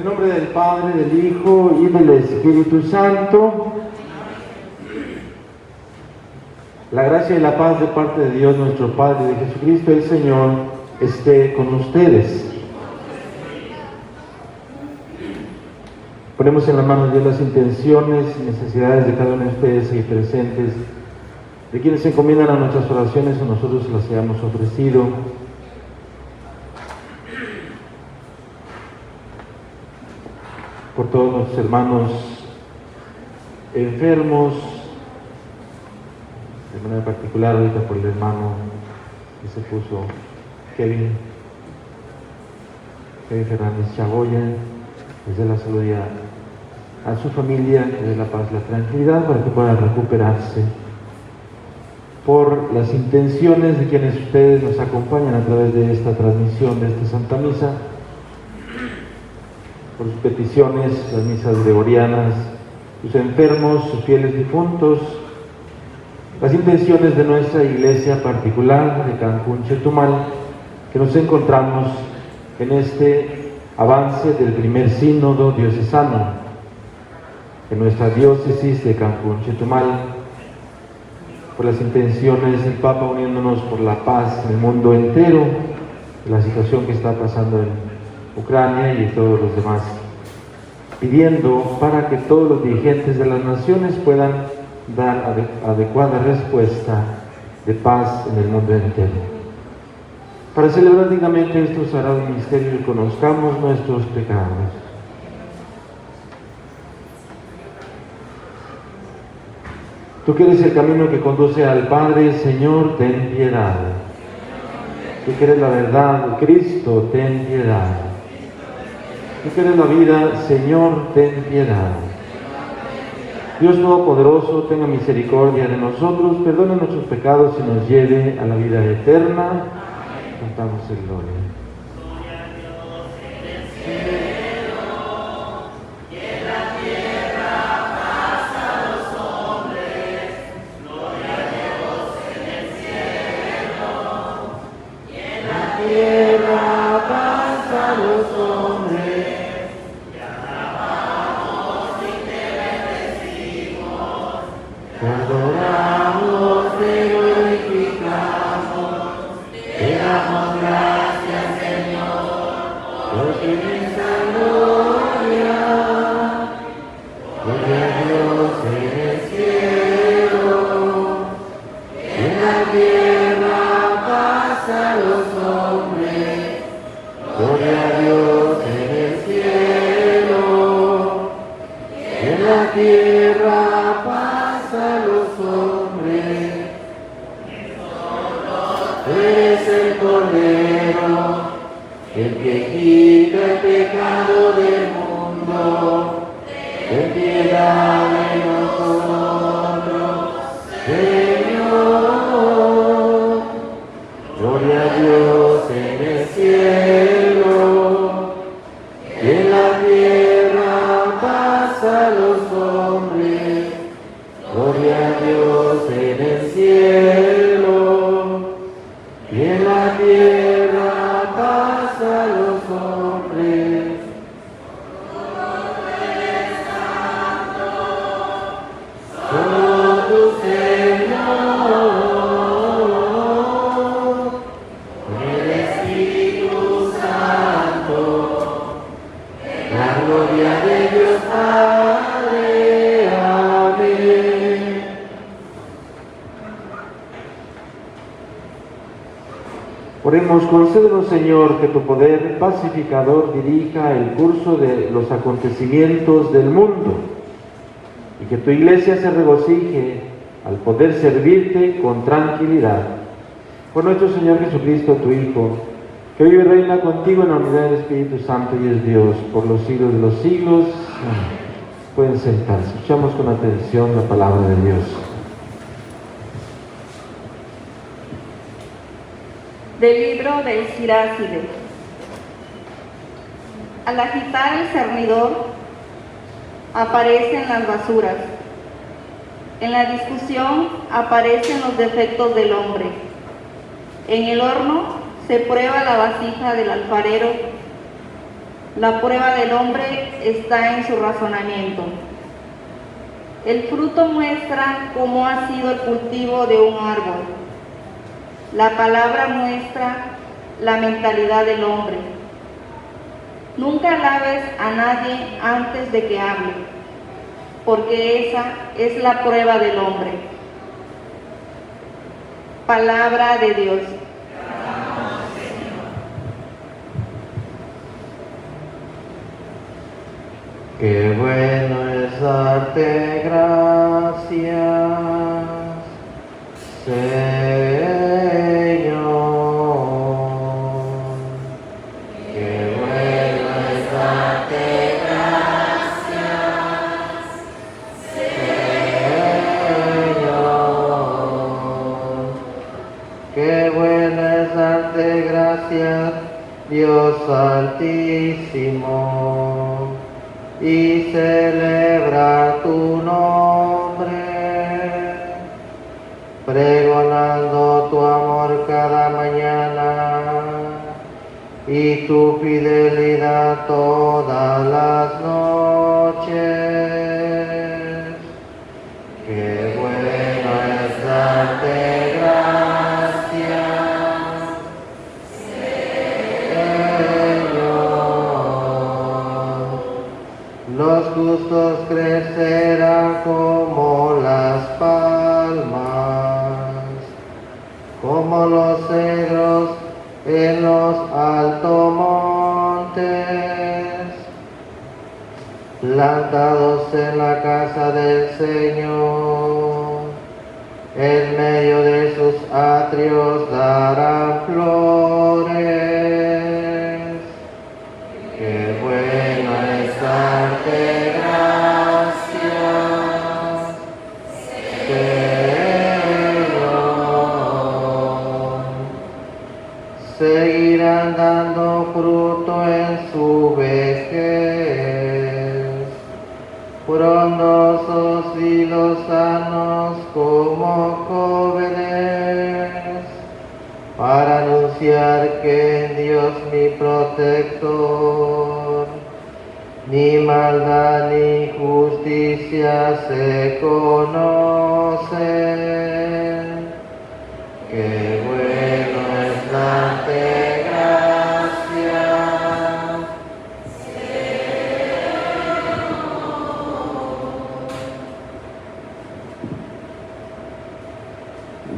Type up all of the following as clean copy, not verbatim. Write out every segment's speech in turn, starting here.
el nombre del Padre, del Hijo y del Espíritu Santo. La gracia y la paz de parte de Dios nuestro Padre y de Jesucristo el Señor esté con ustedes. Ponemos en la mano de Dios las intenciones y necesidades de cada uno de ustedes aquí presentes, de quienes se encomiendan a nuestras oraciones o nosotros las hayamos ofrecido. Por todos nuestros hermanos enfermos, de manera particular ahorita por el hermano que se puso Kevin Fernández Chagoya, desde la salud a su familia, desde la paz, la tranquilidad para que pueda recuperarse. Por las intenciones de quienes ustedes nos acompañan a través de esta transmisión de esta Santa Misa, por sus peticiones, las misas gregorianas, sus enfermos, sus fieles difuntos, las intenciones de nuestra iglesia particular de Cancún, Chetumal, que nos encontramos en este avance del primer sínodo diocesano, en nuestra diócesis de Cancún, Chetumal, por las intenciones del Papa uniéndonos por la paz en el mundo entero, la situación que está pasando en Ucrania y todos los demás, pidiendo para que todos los dirigentes de las naciones puedan dar adecuada respuesta de paz en el mundo entero. Para celebrar dignamente estos sagrados misterios, conozcamos nuestros pecados. Tú que eres el camino que conduce al Padre, Señor, ten piedad. Tú que eres la verdad, Cristo, ten piedad. Tú que eres la vida, Señor, ten piedad. Dios Todopoderoso, tenga misericordia de nosotros, perdone nuestros pecados y nos lleve a la vida eterna. Cantamos el gloria. Oremos, concédenos, Señor, que tu poder pacificador dirija el curso de los acontecimientos del mundo y que tu iglesia se regocije al poder servirte con tranquilidad. Por nuestro Señor Jesucristo, tu Hijo, que vive y reina contigo en la unidad del Espíritu Santo y es Dios por los siglos de los siglos. Amén. Pueden sentarse. Escuchamos con atención la palabra de Dios. Del libro del Siráside. Al agitar el cernidor, aparecen las basuras. En la discusión aparecen los defectos del hombre. En el horno se prueba la vasija del alfarero. La prueba del hombre está en su razonamiento. El fruto muestra cómo ha sido el cultivo de un árbol. La palabra muestra la mentalidad del hombre. Nunca alabes a nadie antes de que hable, porque esa es la prueba del hombre. Palabra de Dios. Qué bueno es darte gracias, Señor. Qué bueno es darte gracias, Señor. Qué bueno es darte gracias, Dios Altísimo, y celebrar tu nombre, pregonando tu amor cada mañana y tu fidelidad todas las noches. Qué bueno es darte gracias, los justos crecerán como las palmas, como los cedros en los altos montes, plantados en la casa del Señor. En medio de sus atrios darán flores. Qué bueno es darte gracias, Señor. Seguirán dando fruto en su vejez, frondosos y lozanos como jóvenes, para anunciar que en Dios mi protector, ni maldad ni justicia se conocen. Qué bueno es darte gracias,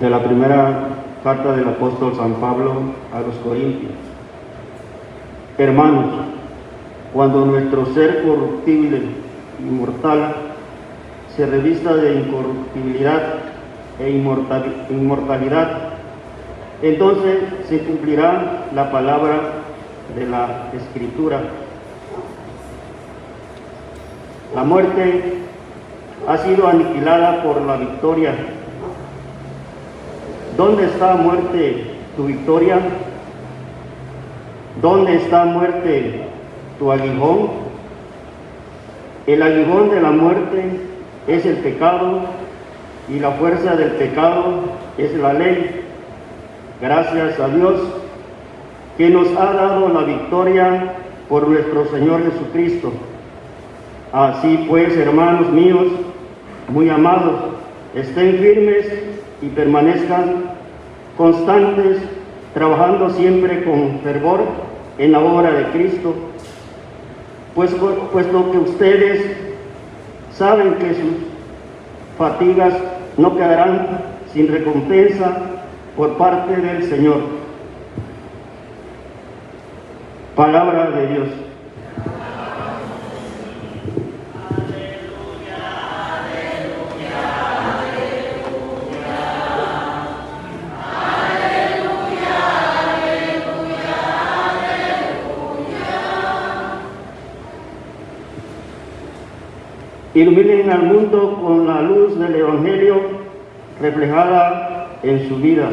De la primera carta del apóstol San Pablo a los Corintios. Hermanos, cuando nuestro ser corruptible y mortal se revista de incorruptibilidad e inmortalidad, entonces se cumplirá la palabra de la Escritura. La muerte ha sido aniquilada por la victoria. ¿Dónde está, muerte, tu victoria? ¿Dónde está, muerte, tu aguijón? El aguijón de la muerte es el pecado y la fuerza del pecado es la ley. Gracias a Dios que nos ha dado la victoria por nuestro Señor Jesucristo. Así pues, hermanos míos, muy amados, estén firmes y permanezcan constantes, trabajando siempre con fervor en la obra de Cristo, puesto que ustedes saben que sus fatigas no quedarán sin recompensa por parte del Señor. Palabra de Dios. Iluminen al mundo con la luz del Evangelio reflejada en su vida.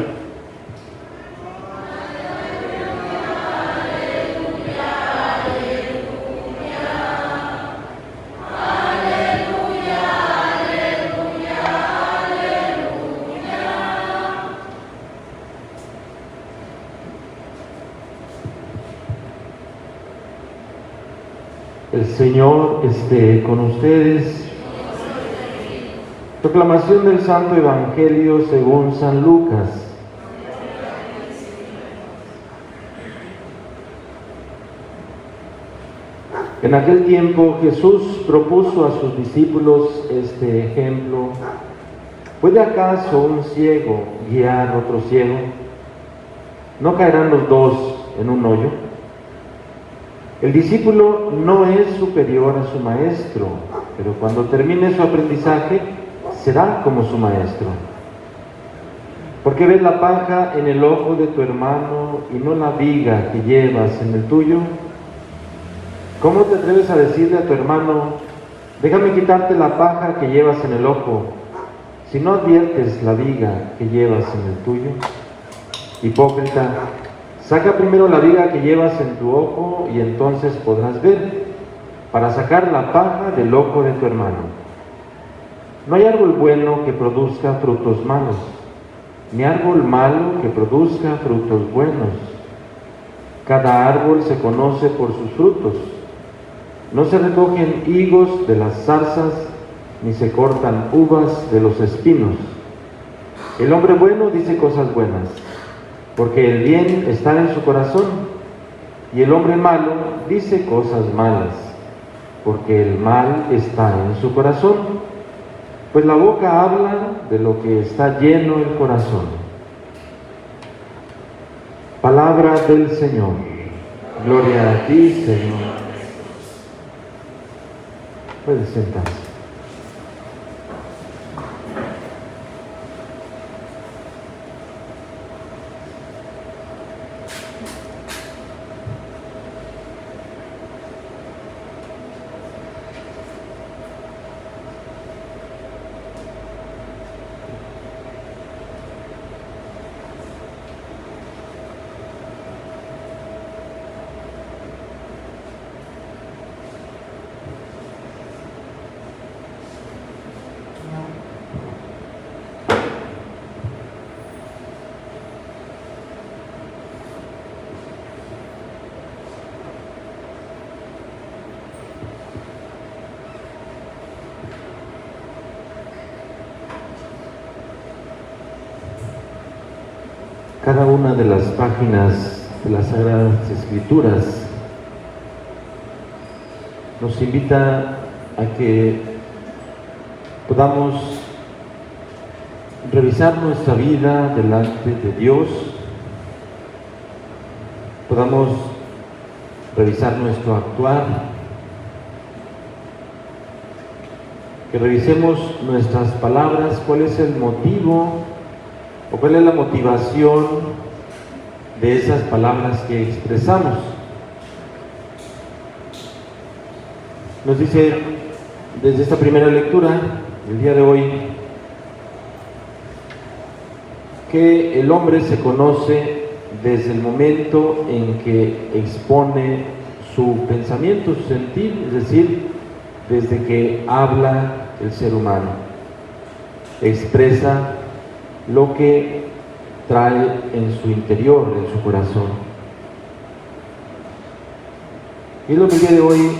El Señor esté con ustedes. Proclamación del Santo Evangelio según San Lucas. En aquel tiempo Jesús propuso a sus discípulos este ejemplo: ¿puede acaso un ciego guiar a otro ciego? ¿No caerán los dos en un hoyo? El discípulo no es superior a su maestro, pero cuando termine su aprendizaje será como su maestro. ¿Por qué ves la paja en el ojo de tu hermano y no la viga que llevas en el tuyo? ¿Cómo te atreves a decirle a tu hermano: déjame quitarte la paja que llevas en el ojo, si no adviertes la viga que llevas en el tuyo? Hipócrita, saca primero la viga que llevas en tu ojo y entonces podrás ver, para sacar la paja del ojo de tu hermano. No hay árbol bueno que produzca frutos malos, ni árbol malo que produzca frutos buenos. Cada árbol se conoce por sus frutos. No se recogen higos de las zarzas, ni se cortan uvas de los espinos. El hombre bueno dice cosas buenas, porque el bien está en su corazón, y el hombre malo dice cosas malas, porque el mal está en su corazón, pues la boca habla de lo que está lleno el corazón. Palabra del Señor. Gloria a ti, Señor. Puedes sentarse. Cada una de las páginas de las Sagradas Escrituras nos invita a que podamos revisar nuestra vida delante de Dios, podamos revisar nuestro actuar, que revisemos nuestras palabras, cuál es el motivo o cuál es la motivación de esas palabras que expresamos. Nos dice desde esta primera lectura del día de hoy que el hombre se conoce desde el momento en que expone su pensamiento, su sentir, es decir, desde que habla el ser humano, expresa lo que trae en su interior, en su corazón. Y es lo que el día de hoy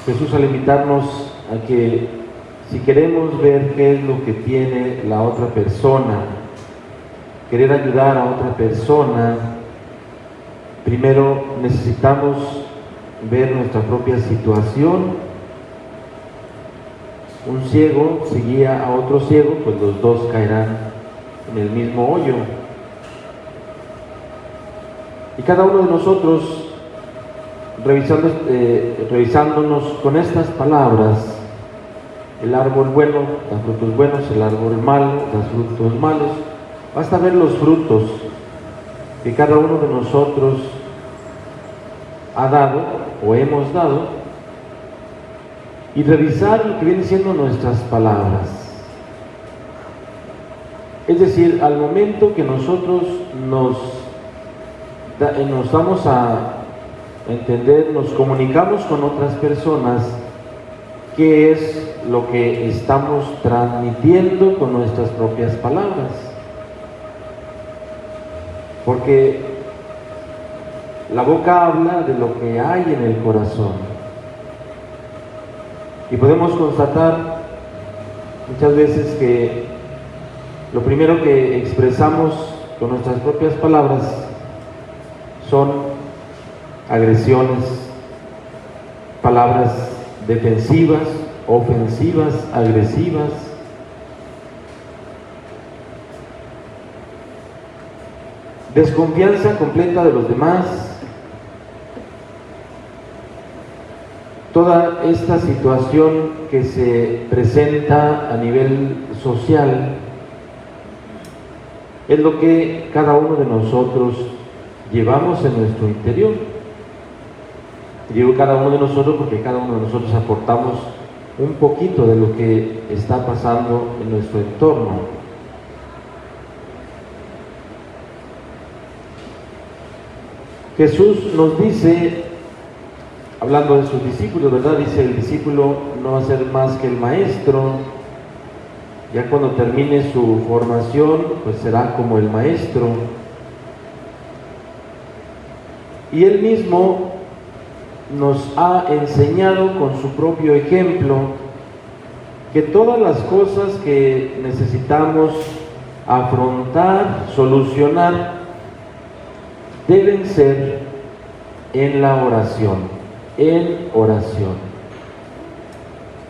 Jesús, al invitarnos a que si queremos ver qué es lo que tiene la otra persona, querer ayudar a otra persona, primero necesitamos ver nuestra propia situación. Un ciego si guía a otro ciego, pues los dos caerán en el mismo hoyo. Y cada uno de nosotros, revisándonos con estas palabras, el árbol bueno da frutos buenos, el árbol malo da frutos malos, basta ver los frutos que cada uno de nosotros ha dado o hemos dado y revisar lo que vienen siendo nuestras palabras. Es decir, al momento que nosotros nos vamos a entender, nos comunicamos con otras personas, qué es lo que estamos transmitiendo con nuestras propias palabras. Porque la boca habla de lo que hay en el corazón. Y podemos constatar muchas veces que lo primero que expresamos con nuestras propias palabras son agresiones, palabras defensivas, ofensivas, agresivas. Desconfianza completa de los demás. Toda esta situación que se presenta a nivel social es lo que cada uno de nosotros llevamos en nuestro interior. Digo cada uno de nosotros porque cada uno de nosotros aportamos un poquito de lo que está pasando en nuestro entorno. Jesús nos dice, hablando de sus discípulos, ¿verdad? Dice, el discípulo no va a ser más que el maestro. Ya cuando termine su formación, pues será como el maestro. Y él mismo nos ha enseñado con su propio ejemplo que todas las cosas que necesitamos afrontar, solucionar, deben ser en la oración, en oración.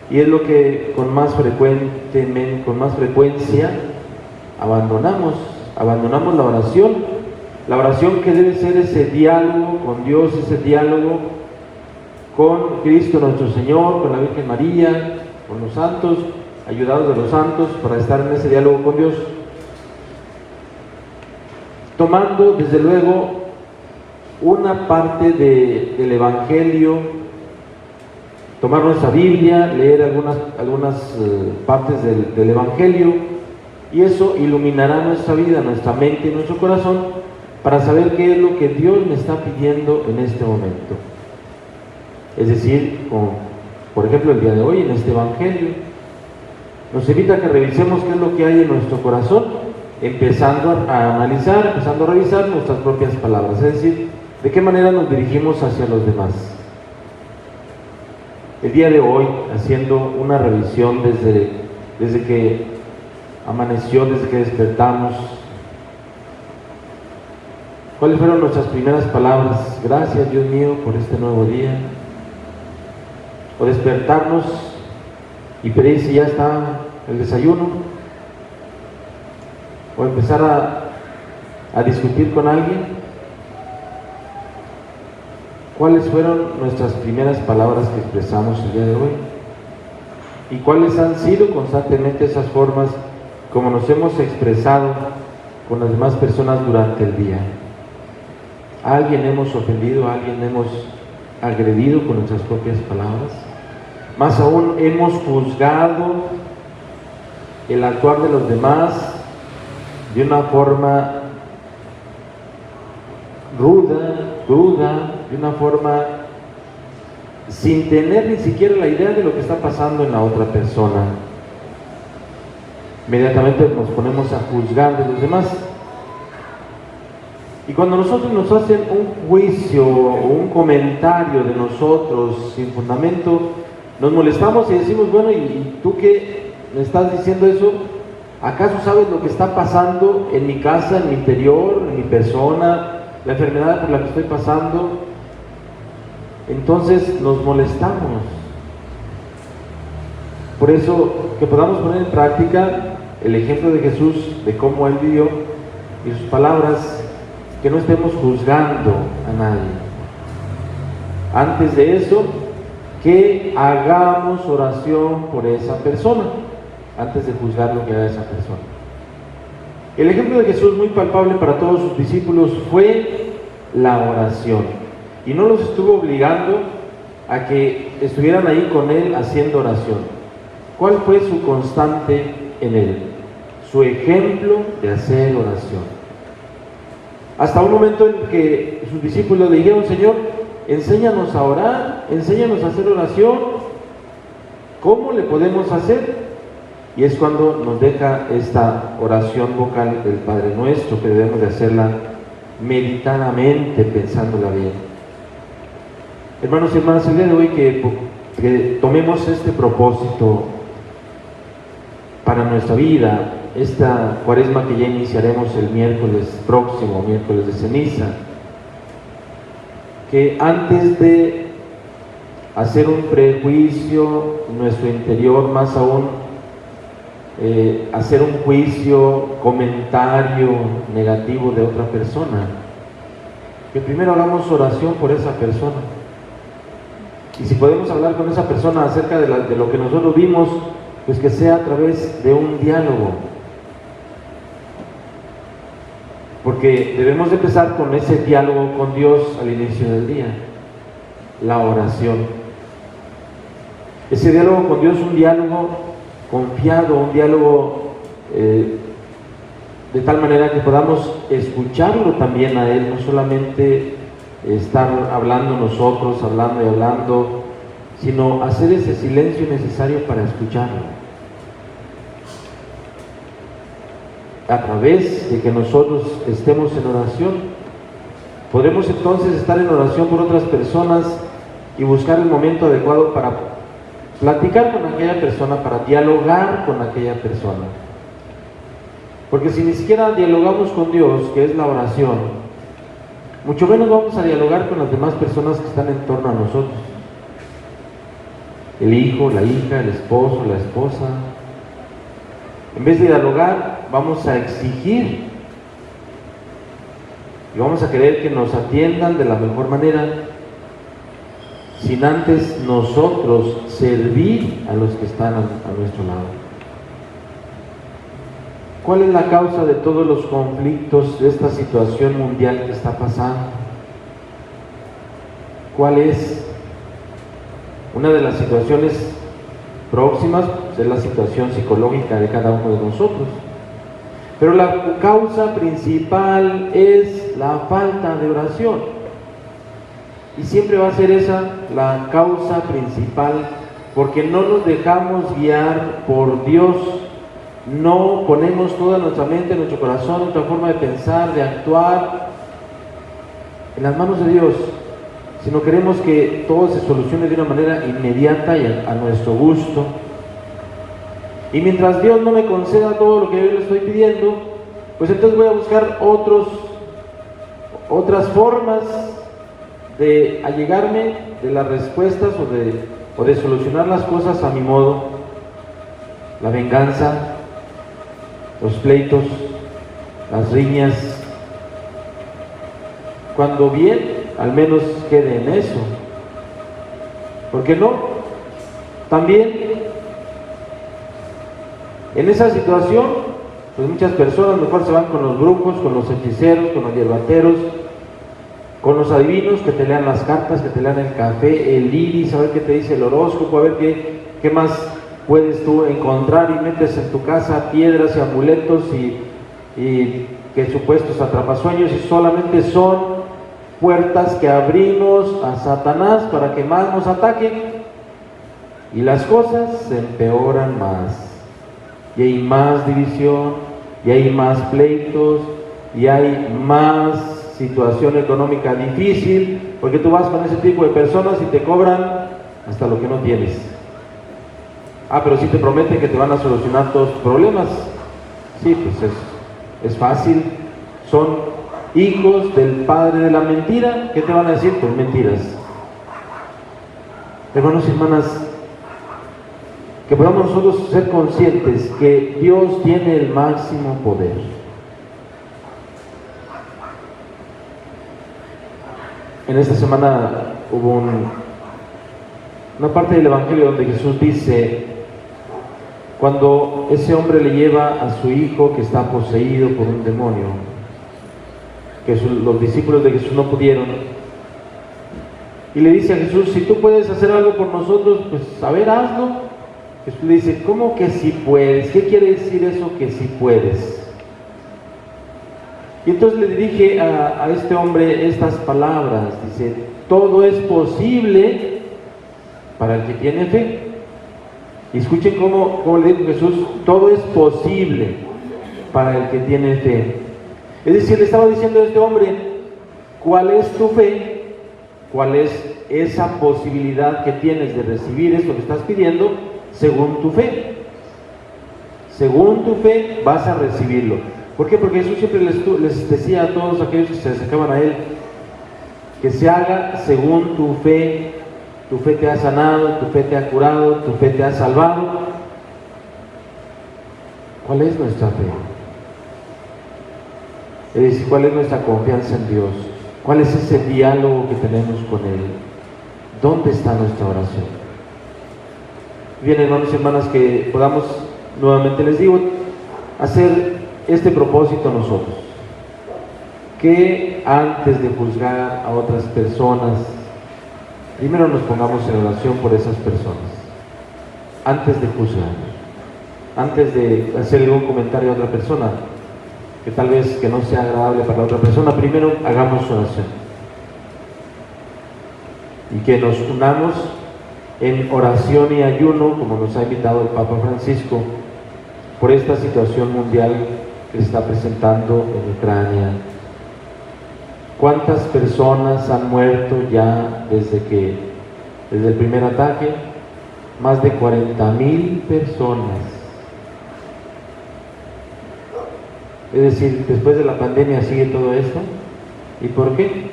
Y es lo que con más frecuencia abandonamos la oración que debe ser ese diálogo con Dios, ese diálogo con Cristo nuestro Señor, con la Virgen María, con los santos, ayudados de los santos para estar en ese diálogo con Dios, tomando desde luego una parte del Evangelio, tomar nuestra Biblia, leer algunas partes del Evangelio, y eso iluminará nuestra vida, nuestra mente y nuestro corazón para saber qué es lo que Dios me está pidiendo en este momento. Es decir, por ejemplo el día de hoy en este Evangelio, nos invita a que revisemos qué es lo que hay en nuestro corazón, empezando a analizar, empezando a revisar nuestras propias palabras, es decir, de qué manera nos dirigimos hacia los demás. El día de hoy, haciendo una revisión desde que amaneció, desde que despertamos, ¿cuáles fueron nuestras primeras palabras? Gracias, Dios mío, por este nuevo día. O despertarnos y pedir si ya está el desayuno, o empezar a discutir con alguien. ¿Cuáles fueron nuestras primeras palabras que expresamos el día de hoy? ¿Y cuáles han sido constantemente esas formas como nos hemos expresado con las demás personas durante el día? ¿A alguien hemos ofendido? ¿A alguien hemos agredido con nuestras propias palabras? Más aún, hemos juzgado el actuar de los demás de una forma ruda, de una forma sin tener ni siquiera la idea de lo que está pasando en la otra persona. Inmediatamente nos ponemos a juzgar de los demás. Y cuando nosotros nos hacen un juicio o un comentario de nosotros sin fundamento, nos molestamos y decimos, bueno, ¿y tú qué me estás diciendo eso? ¿Acaso sabes lo que está pasando en mi casa, en mi interior, en mi persona, la enfermedad por la que estoy pasando? Entonces nos molestamos. Por eso, que podamos poner en práctica el ejemplo de Jesús, de cómo Él vivió y sus palabras, que no estemos juzgando a nadie. Antes de eso, que hagamos oración por esa persona, antes de juzgar lo que haga esa persona. El ejemplo de Jesús, muy palpable para todos sus discípulos, fue la oración. Y no los estuvo obligando a que estuvieran ahí con Él haciendo oración. ¿Cuál fue su constante en Él? Su ejemplo de hacer oración. Hasta un momento en que sus discípulos le dijeron, Señor, enséñanos a orar, enséñanos a hacer oración. ¿Cómo le podemos hacer? Y es cuando nos deja esta oración vocal del Padre Nuestro, que debemos de hacerla meditadamente, pensándola bien. Hermanos y hermanas, el día de hoy que que tomemos este propósito para nuestra vida, esta cuaresma que ya iniciaremos el miércoles próximo, miércoles de ceniza, que antes de hacer un prejuicio en nuestro interior, más aún hacer un juicio, comentario negativo de otra persona, que primero hagamos oración por esa persona. Y si podemos hablar con esa persona acerca de lo que nosotros vimos, pues que sea a través de un diálogo. Porque debemos de empezar con ese diálogo con Dios al inicio del día, la oración. Ese diálogo con Dios, un diálogo confiado, un diálogo de tal manera que podamos escucharlo también a Él, no solamente estar hablando nosotros, hablando y hablando, sino hacer ese silencio necesario para escucharlo. A través de que nosotros estemos en oración, podremos entonces estar en oración por otras personas y buscar el momento adecuado para platicar con aquella persona, para dialogar con aquella persona. Porque si ni siquiera dialogamos con Dios, que es la oración, mucho menos vamos a dialogar con las demás personas que están en torno a nosotros. El hijo, la hija, el esposo, la esposa. En vez de dialogar, vamos a exigir y vamos a querer que nos atiendan de la mejor manera, sin antes nosotros servir a los que están a nuestro lado. ¿Cuál es la causa de todos los conflictos de esta situación mundial que está pasando? ¿Cuál es? Una de las situaciones próximas es la situación psicológica de cada uno de nosotros. Pero la causa principal es la falta de oración. Y siempre va a ser esa la causa principal, porque no nos dejamos guiar por Dios, no ponemos toda nuestra mente, nuestro corazón, nuestra forma de pensar, de actuar en las manos de Dios, sino queremos que todo se solucione de una manera inmediata y a nuestro gusto. Y mientras Dios no me conceda todo lo que yo le estoy pidiendo, pues entonces voy a buscar otras formas de allegarme de las respuestas o de solucionar las cosas a mi modo. La venganza, los pleitos, las riñas, cuando bien, al menos quede en eso. ¿Por qué no? También en esa situación, pues muchas personas mejor se van con los brujos, con los hechiceros, con los hierbateros, con los adivinos que te lean las cartas, que te lean el café, el iris, a ver qué te dice el horóscopo, a ver qué más puedes tú encontrar, y metes en tu casa piedras y amuletos y que supuestos atrapasueños, y solamente son puertas que abrimos a Satanás para que más nos ataquen, y las cosas se empeoran más, y hay más división, y hay más pleitos, y hay más situación económica difícil, porque tú vas con ese tipo de personas y te cobran hasta lo que no tienes. Pero sí te prometen que te van a solucionar todos tus problemas. Sí, pues es fácil. Son hijos del padre de la mentira. ¿Qué te van a decir? Pues mentiras. Hermanos y hermanas, que podamos nosotros ser conscientes que Dios tiene el máximo poder. En esta semana hubo una parte del Evangelio donde Jesús dice, cuando ese hombre le lleva a su hijo que está poseído por un demonio, que los discípulos de Jesús no pudieron, y le dice a Jesús, si tú puedes hacer algo por nosotros, pues a ver, hazlo. Jesús le dice, ¿cómo que si puedes? ¿Qué quiere decir eso que si puedes? Y entonces le dirige a este hombre estas palabras, dice, todo es posible para el que tiene fe. Y escuchen cómo le dijo Jesús, todo es posible para el que tiene fe. Es decir, le estaba diciendo a este hombre, ¿cuál es tu fe? cuál es esa posibilidad que tienes de recibir esto que estás pidiendo según tu fe. Según tu fe vas a recibirlo. ¿Por qué? Porque Jesús siempre les decía a todos aquellos que se acercaban a Él que se haga según tu fe. Tu fe te ha sanado, tu fe te ha curado, tu fe te ha salvado. ¿Cuál es nuestra fe? Es decir, ¿cuál es nuestra confianza en Dios? ¿Cuál es ese diálogo que tenemos con Él? ¿Dónde está nuestra oración? Bien, hermanos y hermanas, que podamos, nuevamente les digo, hacer este propósito nosotros. Que antes de juzgar a otras personas, primero nos pongamos en oración por esas personas. Antes de juzgar, antes de hacer algún comentario a otra persona, que tal vez que no sea agradable para la otra persona, primero hagamos oración. Y que nos unamos en oración y ayuno, como nos ha invitado el Papa Francisco, por esta situación mundial que se está presentando en Ucrania. ¿Cuántas personas han muerto ya desde el primer ataque? Más de 40,000 personas. Es decir, después de la pandemia sigue todo esto. ¿Y por qué?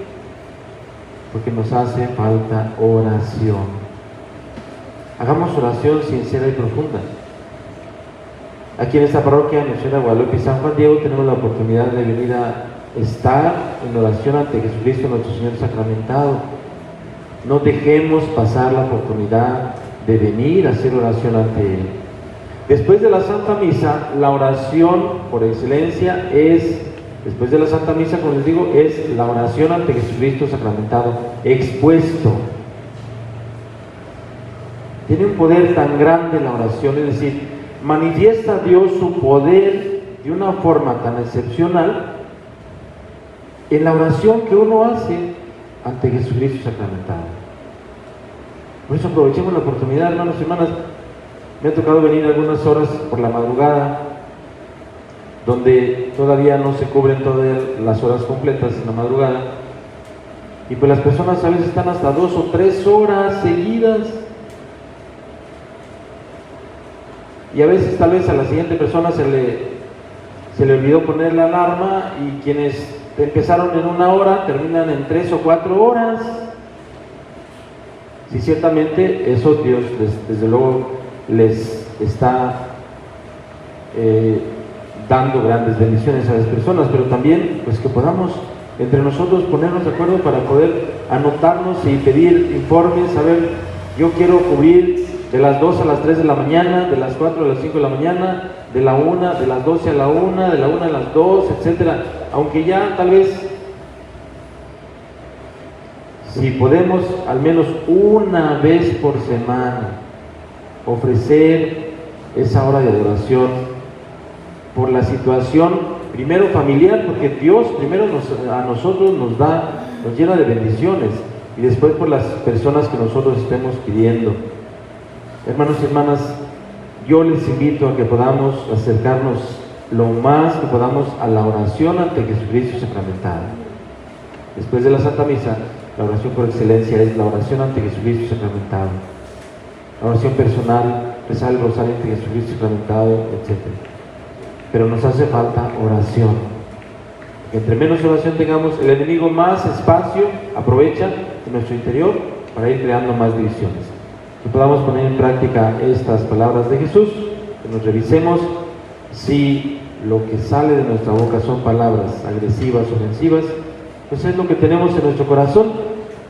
Porque nos hace falta oración. Hagamos oración sincera y profunda. Aquí en esta parroquia, Nuestra Señora de Guadalupe y San Juan Diego, tenemos la oportunidad de venir a estar en oración ante Jesucristo nuestro Señor sacramentado. No dejemos pasar la oportunidad de venir a hacer oración ante Él. Después de la Santa Misa, la oración por excelencia es, después de la Santa Misa, como les digo, es la oración ante Jesucristo sacramentado, expuesto. Tiene un poder tan grande la oración, es decir, manifiesta a Dios su poder de una forma tan excepcional en la oración que uno hace ante Jesucristo sacramentado. Por eso aprovechemos la oportunidad, hermanos y hermanas. Me ha tocado venir algunas horas por la madrugada, donde todavía no se cubren todas las horas completas en la madrugada, y pues las personas a veces están hasta 2 o 3 horas seguidas, y a veces tal vez a la siguiente persona se le olvidó poner la alarma, y quienes empezaron en 1 hora terminan en 3 o 4 horas. Sí, ciertamente eso Dios desde luego les está dando grandes bendiciones a las personas, pero también pues que podamos entre nosotros ponernos de acuerdo para poder anotarnos y pedir informes. A ver, yo quiero cubrir de las 2 a las 3 de la mañana, de las 4 a las 5 de la mañana, de la 1, de las 12 a la 1, de la 1 a las 2, etcétera. Aunque ya tal vez, si podemos al menos una vez por semana ofrecer esa hora de adoración por la situación, primero familiar, porque Dios primero a nosotros nos llena de bendiciones, y después por las personas que nosotros estemos pidiendo. Hermanos y hermanas, yo les invito a que podamos acercarnos lo más que podamos a la oración ante Jesucristo sacramentado. Después de la Santa Misa, la oración por excelencia es la oración ante Jesucristo sacramentado. La oración personal, rezar el rosario ante Jesucristo sacramentado, etc. Pero nos hace falta oración. Entre menos oración tengamos, el enemigo más espacio aprovecha en nuestro interior para ir creando más divisiones. Que podamos poner en práctica estas palabras de Jesús, que nos revisemos si lo que sale de nuestra boca son palabras agresivas, ofensivas, pues es lo que tenemos en nuestro corazón,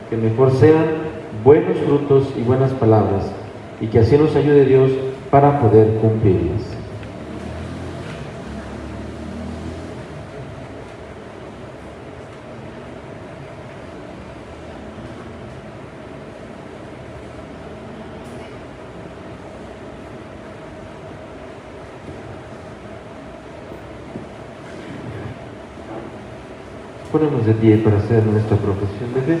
que mejor sean buenos frutos y buenas palabras, y que así nos ayude Dios para poder cumplirlas. Ponemos de pie para hacer nuestra profesión de fe.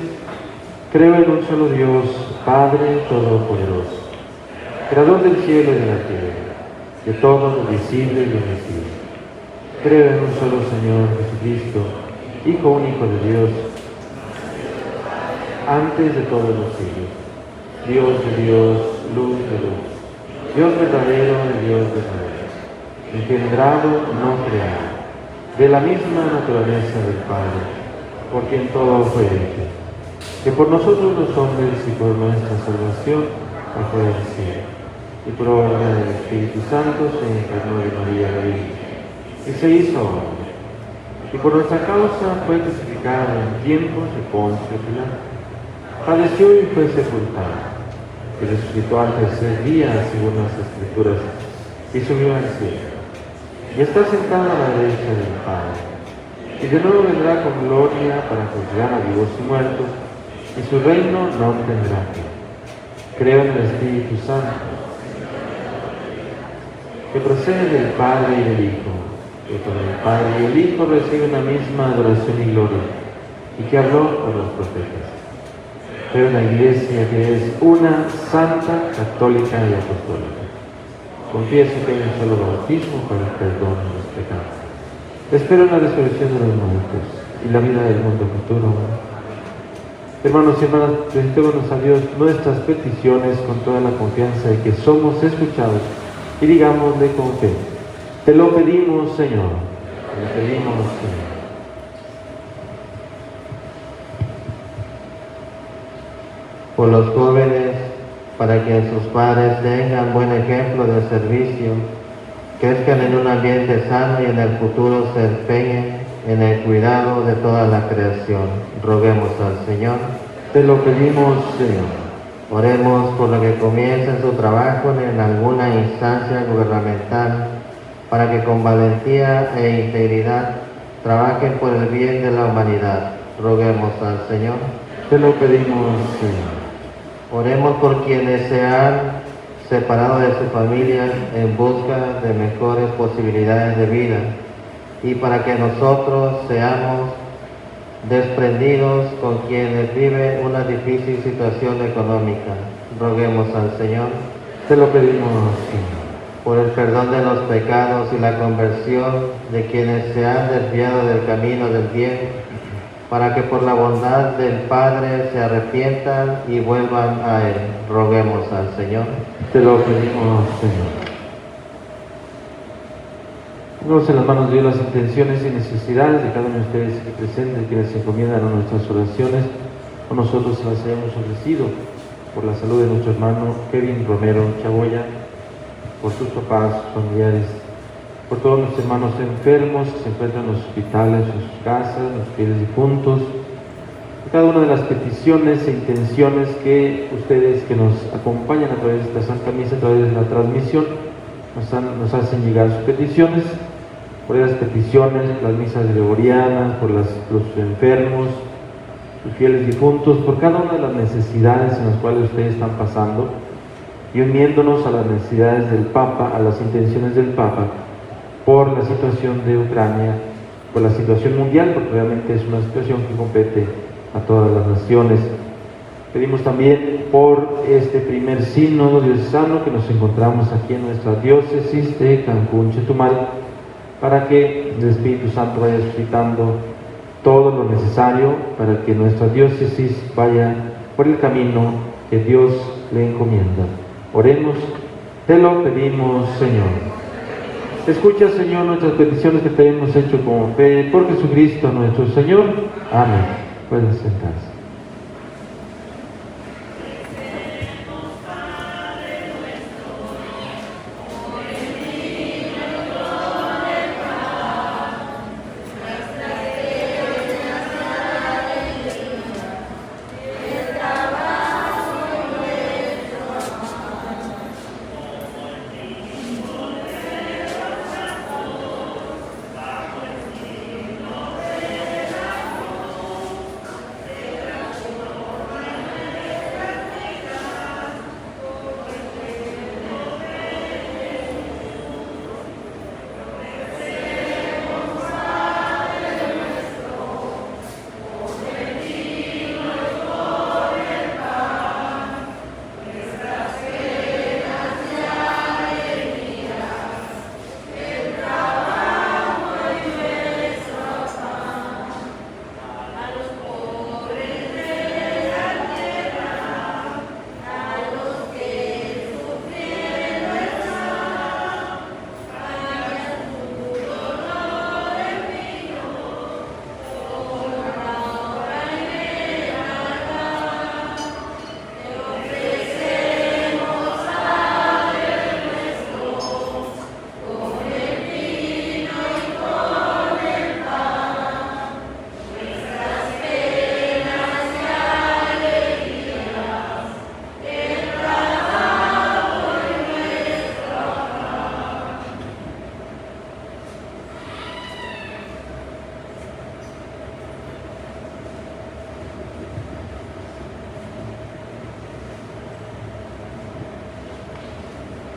Creo en un solo Dios, Padre Todopoderoso, Creador del cielo y de la tierra, de todo lo visible y lo invisible. Creo en un solo Señor Jesucristo, Hijo único de Dios, antes de todos los siglos. Dios de Dios, luz de luz, Dios verdadero de Dios verdadero, engendrado, no creado, de la misma naturaleza del Padre, por quien todo fue hecho, que por nosotros los hombres y por nuestra salvación bajó del cielo, y por obra del Espíritu Santo se encarnó de María la Virgen, y se hizo hombre, y por nuestra causa fue crucificado en tiempos de Poncio Pilato, padeció y fue sepultado, y resucitó al tercer día según las Escrituras, y subió al cielo, y está sentado a la derecha del Padre, y de nuevo vendrá con gloria para juzgar a vivos y muertos, y su reino no tendrá fin. Creo en el Espíritu Santo, que procede del Padre y del Hijo, que con el Padre y el Hijo recibe una misma adoración y gloria, y que habló por los profetas. Creo en la Iglesia, que es una, santa, católica y apostólica. Confieso que hay un solo bautismo para el perdón de los pecados. Espero en la resurrección de los muertos y la vida del mundo futuro. Hermanos y hermanas, presentémonos a Dios nuestras peticiones con toda la confianza de que somos escuchados y digámosle con fe: te lo pedimos, Señor. Te lo pedimos, Señor. Por los jóvenes, para que sus padres tengan buen ejemplo de servicio, crezcan en un ambiente sano y en el futuro se empeñen en el cuidado de toda la creación. Roguemos al Señor. Te lo pedimos, Señor. Oremos por los que comiencen su trabajo en alguna instancia gubernamental, para que con valentía e integridad trabajen por el bien de la humanidad. Roguemos al Señor. Te lo pedimos, Señor. Oremos por quienes se han separado de su familia en busca de mejores posibilidades de vida, y para que nosotros seamos desprendidos con quienes viven una difícil situación económica. Roguemos al Señor. Te lo pedimos, Señor. Por el perdón de los pecados y la conversión de quienes se han desviado del camino del bien, para que por la bondad del Padre se arrepientan y vuelvan a Él. Roguemos al Señor. Te lo pedimos, Señor. Pongamos en las manos de Dios las intenciones y necesidades de cada uno de ustedes aquí presentes, quienes se encomiendan a nuestras oraciones, o nosotros las hemos ofrecido, por la salud de nuestro hermano Kevin Romero Chaboya, por sus papás, sus familiares, por todos nuestros hermanos enfermos que se encuentran en los hospitales, en sus casas, los fieles difuntos, cada una de las peticiones e intenciones que ustedes que nos acompañan a través de esta Santa Misa, a través de la transmisión, nos hacen llegar sus peticiones. Por esas peticiones, las misas gregorianas, por los enfermos, los fieles difuntos, por cada una de las necesidades en las cuales ustedes están pasando, y uniéndonos a las necesidades del Papa, a las intenciones del Papa, por la situación de Ucrania, por la situación mundial, porque realmente es una situación que compete a todas las naciones. Pedimos también por este primer sínodo diocesano que nos encontramos aquí en nuestra diócesis de Cancún, Chetumal, para que el Espíritu Santo vaya suscitando todo lo necesario para que nuestra diócesis vaya por el camino que Dios le encomienda. Oremos. Te lo pedimos, Señor. Escucha, Señor, nuestras peticiones que te hemos hecho con fe, por Jesucristo nuestro Señor. Amén. Pueden sentarse.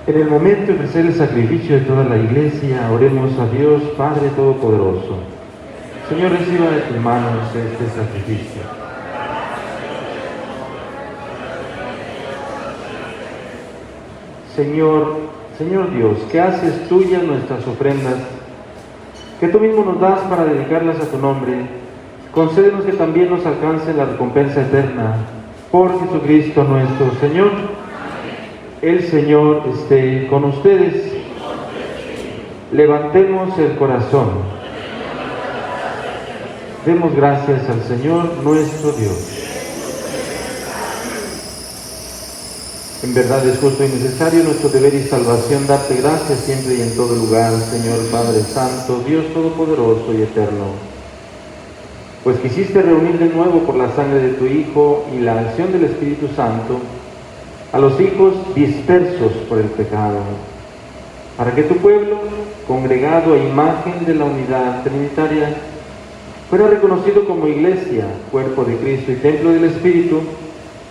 En el momento de ofrecer el sacrificio de toda la Iglesia, oremos a Dios Padre Todopoderoso. Señor, reciba de tus manos este sacrificio. Señor Dios, que haces tuyas nuestras ofrendas, que tú mismo nos das para dedicarlas a tu nombre, concédenos que también nos alcance la recompensa eterna, por Jesucristo nuestro Señor. El Señor esté con ustedes. Levantemos el corazón. Demos gracias al Señor nuestro Dios. En verdad es justo y necesario nuestro deber y salvación darte gracias siempre y en todo lugar, Señor Padre Santo, Dios Todopoderoso y Eterno. Pues quisiste reunir de nuevo por la sangre de tu Hijo y la acción del Espíritu Santo a los hijos dispersos por el pecado, para que tu pueblo, congregado a imagen de la unidad trinitaria, fuera reconocido como Iglesia, cuerpo de Cristo y templo del Espíritu,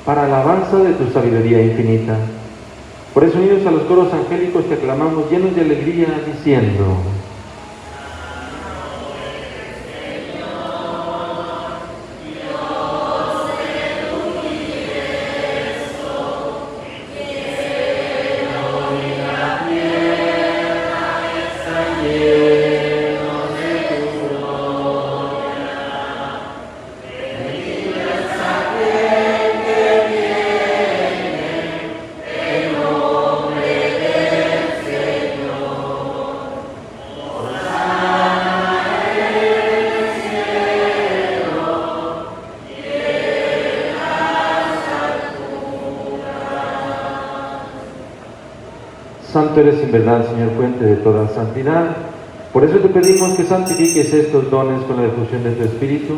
para alabanza de tu sabiduría infinita. Por eso, unidos a los coros angélicos, te aclamamos llenos de alegría, diciendo: Santo eres en verdad, Señor, fuente de toda santidad. Por eso te pedimos que santifiques estos dones con la difusión de tu Espíritu,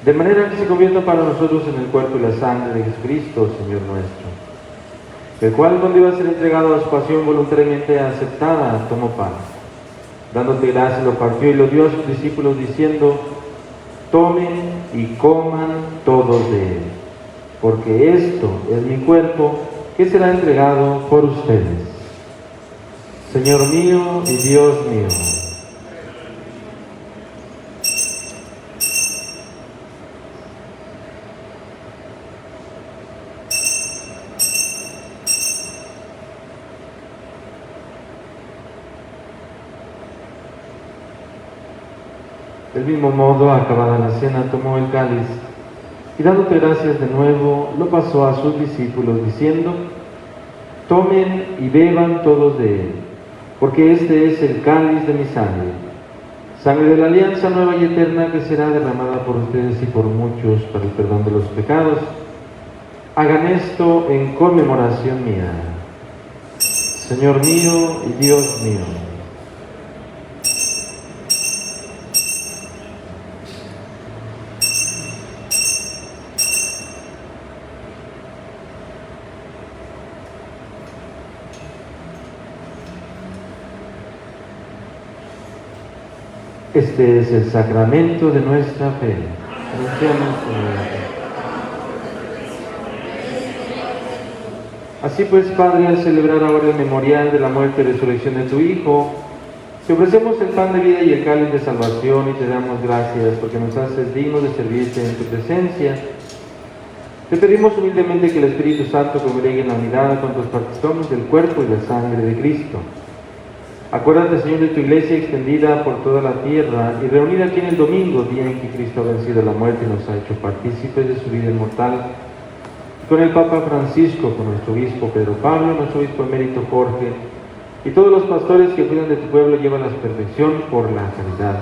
de manera que se convierta para nosotros en el cuerpo y la sangre de Jesucristo, Señor nuestro, el cual, cuando iba a ser entregado a su pasión voluntariamente aceptada, tomó pan. Dándote gracias, lo partió y lo dio a sus discípulos, diciendo: tomen y coman todos de él, porque esto es mi cuerpo, que será entregado por ustedes. Señor mío y Dios mío. Del mismo modo, acabada la cena, tomó el cáliz y, dándote gracias de nuevo, lo pasó a sus discípulos, diciendo: tomen y beban todos de él, porque este es el cáliz de mi sangre, sangre de la alianza nueva y eterna, que será derramada por ustedes y por muchos para el perdón de los pecados. Hagan esto en conmemoración mía. Señor mío y Dios mío. Este es el sacramento de nuestra fe. Anunciamos tu muerte. Así pues, Padre, al celebrar ahora el memorial de la muerte y resurrección de tu Hijo, te ofrecemos el pan de vida y el cáliz de salvación y te damos gracias porque nos haces dignos de servirte en tu presencia. Te pedimos humildemente que el Espíritu Santo congregue en la unidad a cuantos participamos del cuerpo y la sangre de Cristo. Acuérdate, Señor, de tu Iglesia extendida por toda la tierra y reunida aquí en el domingo, día en que Cristo ha vencido la muerte y nos ha hecho partícipes de su vida inmortal. Y con el Papa Francisco, con nuestro obispo Pedro Pablo, nuestro obispo emérito Jorge, y todos los pastores que cuidan de tu pueblo, llevan la perfección por la caridad.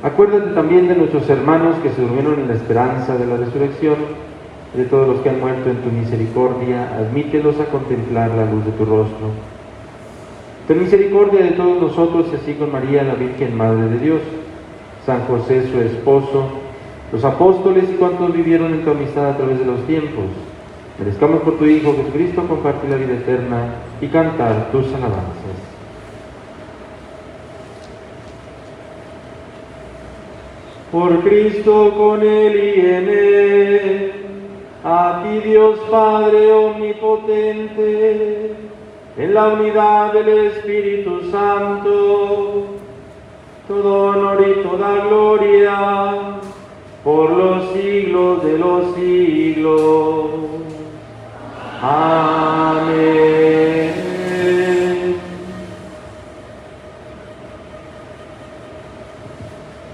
Acuérdate también de nuestros hermanos que se durmieron en la esperanza de la resurrección, y de todos los que han muerto en tu misericordia, admítelos a contemplar la luz de tu rostro. Ten misericordia de todos nosotros, así con María, la Virgen Madre de Dios, San José, su esposo, los apóstoles y cuantos vivieron en tu amistad a través de los tiempos. Merezcamos por tu Hijo Jesucristo compartir la vida eterna y cantar tus alabanzas. Por Cristo, con Él y en Él, a ti Dios Padre omnipotente, en la unidad del Espíritu Santo, todo honor y toda gloria, por los siglos de los siglos. Amén.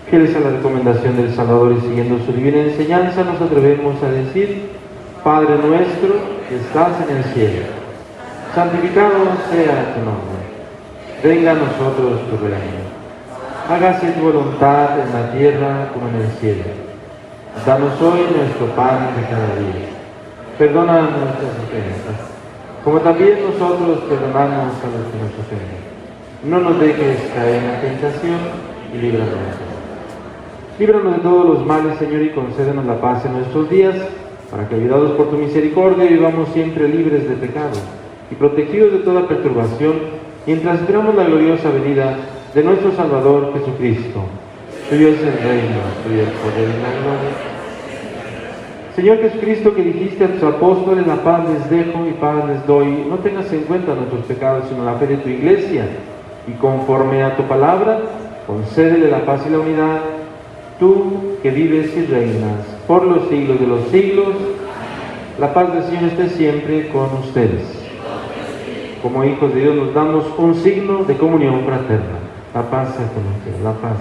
Fieles a la recomendación del Salvador y siguiendo su divina enseñanza, nos atrevemos a decir: Padre nuestro que estás en el cielo, santificado sea tu nombre. Venga a nosotros tu reino. Hágase tu voluntad en la tierra como en el cielo. Danos hoy nuestro pan de cada día. Perdona nuestras ofensas, como también nosotros perdonamos a los que nos ofenden. No nos dejes caer en la tentación y líbranos de todo. Líbranos de todos los males, Señor, y concédenos la paz en nuestros días, para que, ayudados por tu misericordia, vivamos siempre libres de pecado y protegidos de toda perturbación, mientras esperamos la gloriosa venida de nuestro Salvador Jesucristo. Tuyo es el reino, tuyo el poder y la gloria. Señor Jesucristo, que dijiste a tus apóstoles: la paz les dejo y paz les doy, no tengas en cuenta nuestros pecados, sino la fe de tu Iglesia, y conforme a tu palabra, concédele la paz y la unidad, tú que vives y reinas por los siglos de los siglos. La paz del Señor esté siempre con ustedes. Como hijos de Dios nos damos un signo de comunión fraterna. La paz sea con ustedes, la paz.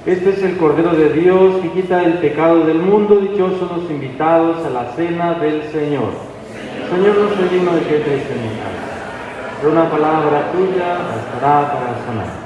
Este es el Cordero de Dios que quita el pecado del mundo. Dichosos los invitados a la cena del Señor. Señor, no soy digno de que entres en mi casa, pero una palabra tuya bastará para sanar.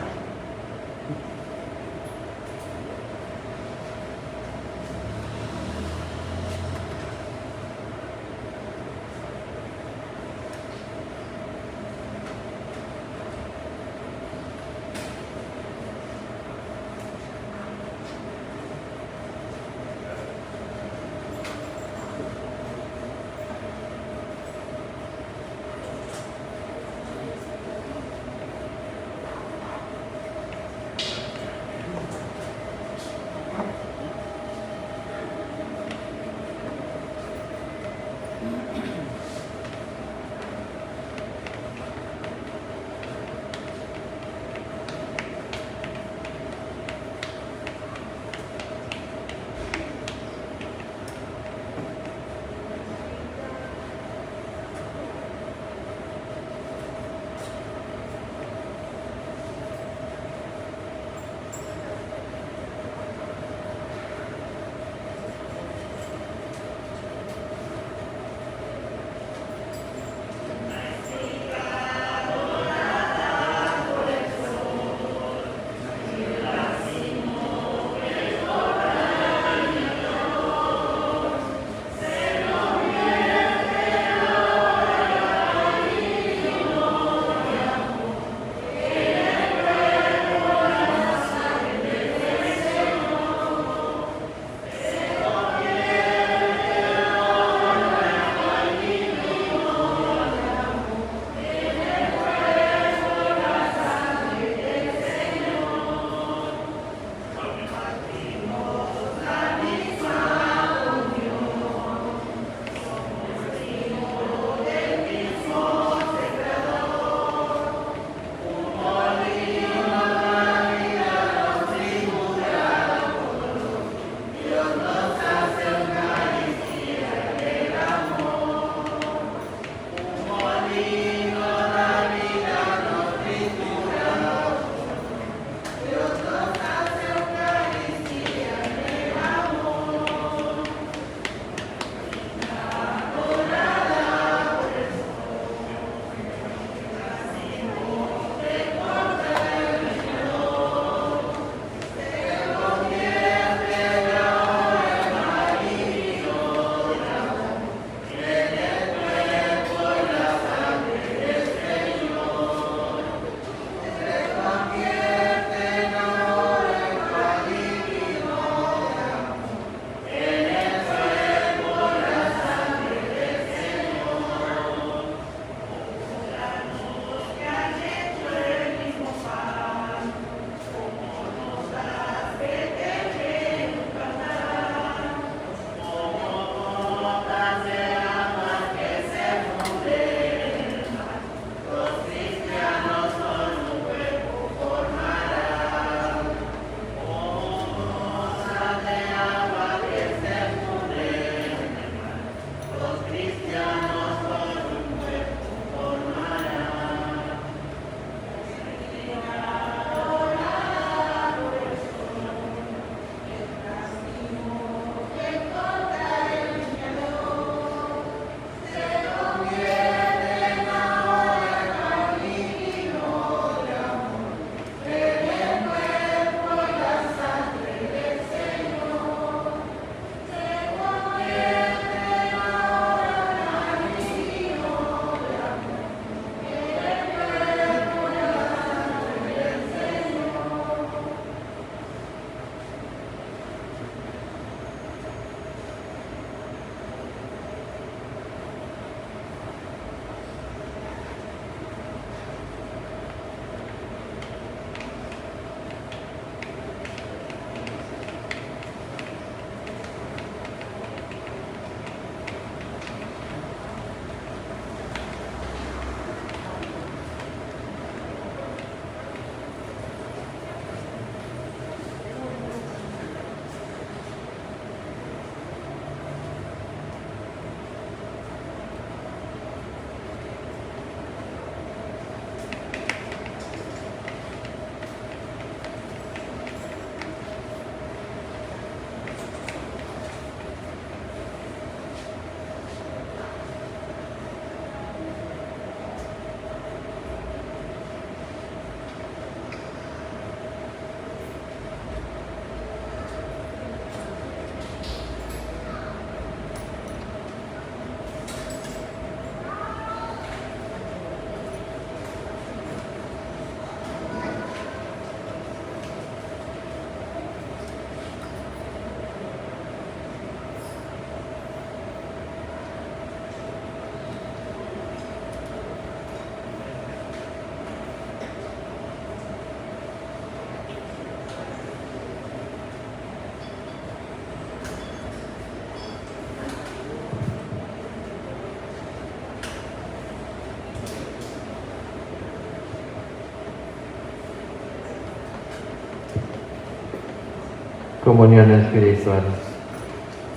Comunión espiritual.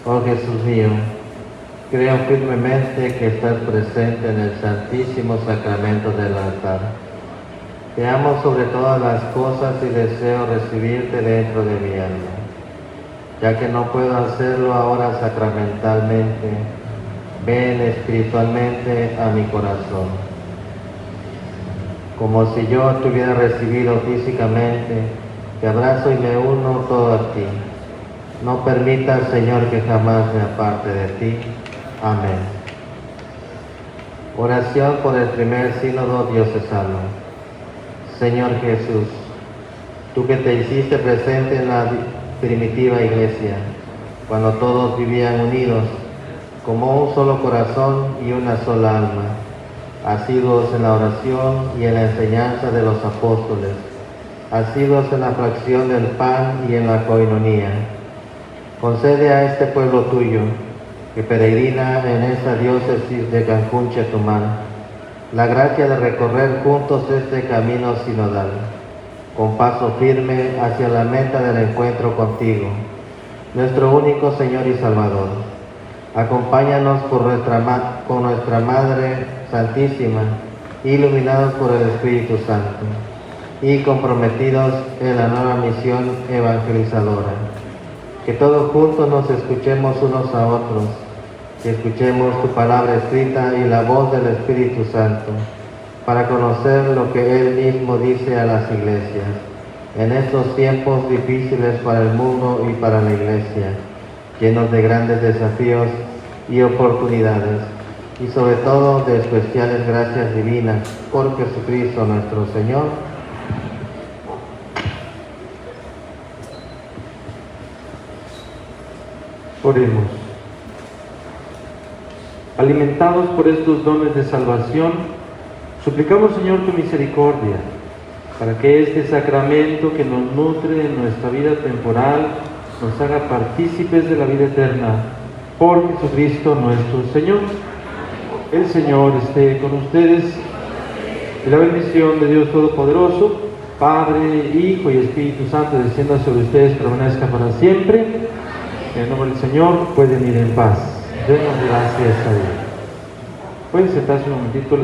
Oh Jesús mío, creo firmemente que estás presente en el Santísimo Sacramento del altar. Te amo sobre todas las cosas y deseo recibirte dentro de mi alma. Ya que no puedo hacerlo ahora sacramentalmente, ven espiritualmente a mi corazón. Como si yo te hubiera recibido físicamente, te abrazo y me uno todo a ti. No permitas, Señor, que jamás me aparte de ti. Amén. Oración por el primer sínodo diocesano. Señor Jesús, tú que te hiciste presente en la primitiva iglesia, cuando todos vivían unidos, como un solo corazón y una sola alma, asiduos en la oración y en la enseñanza de los apóstoles, asiduos en la fracción del pan y en la coinonía. Concede a este pueblo tuyo, que peregrina en esta diócesis de Cancún, Chetumal, la gracia de recorrer juntos este camino sinodal, con paso firme hacia la meta del encuentro contigo, nuestro único Señor y Salvador. Acompáñanos con nuestra Madre Santísima, iluminados por el Espíritu Santo y comprometidos en la nueva misión evangelizadora. Que todos juntos nos escuchemos unos a otros, que escuchemos tu palabra escrita y la voz del Espíritu Santo, para conocer lo que Él mismo dice a las iglesias, en estos tiempos difíciles para el mundo y para la iglesia, llenos de grandes desafíos y oportunidades, y sobre todo de especiales gracias divinas, por Jesucristo nuestro Señor. Oremos. Alimentados por estos dones de salvación, suplicamos, Señor, tu misericordia, para que este sacramento que nos nutre en nuestra vida temporal nos haga partícipes de la vida eterna, por Jesucristo nuestro Señor. El Señor esté con ustedes, y la bendición de Dios Todopoderoso, Padre, Hijo y Espíritu Santo, descienda sobre ustedes, permanezca para siempre. En el nombre del Señor pueden ir en paz. Demos gracias a Dios. Pueden sentarse un momentito.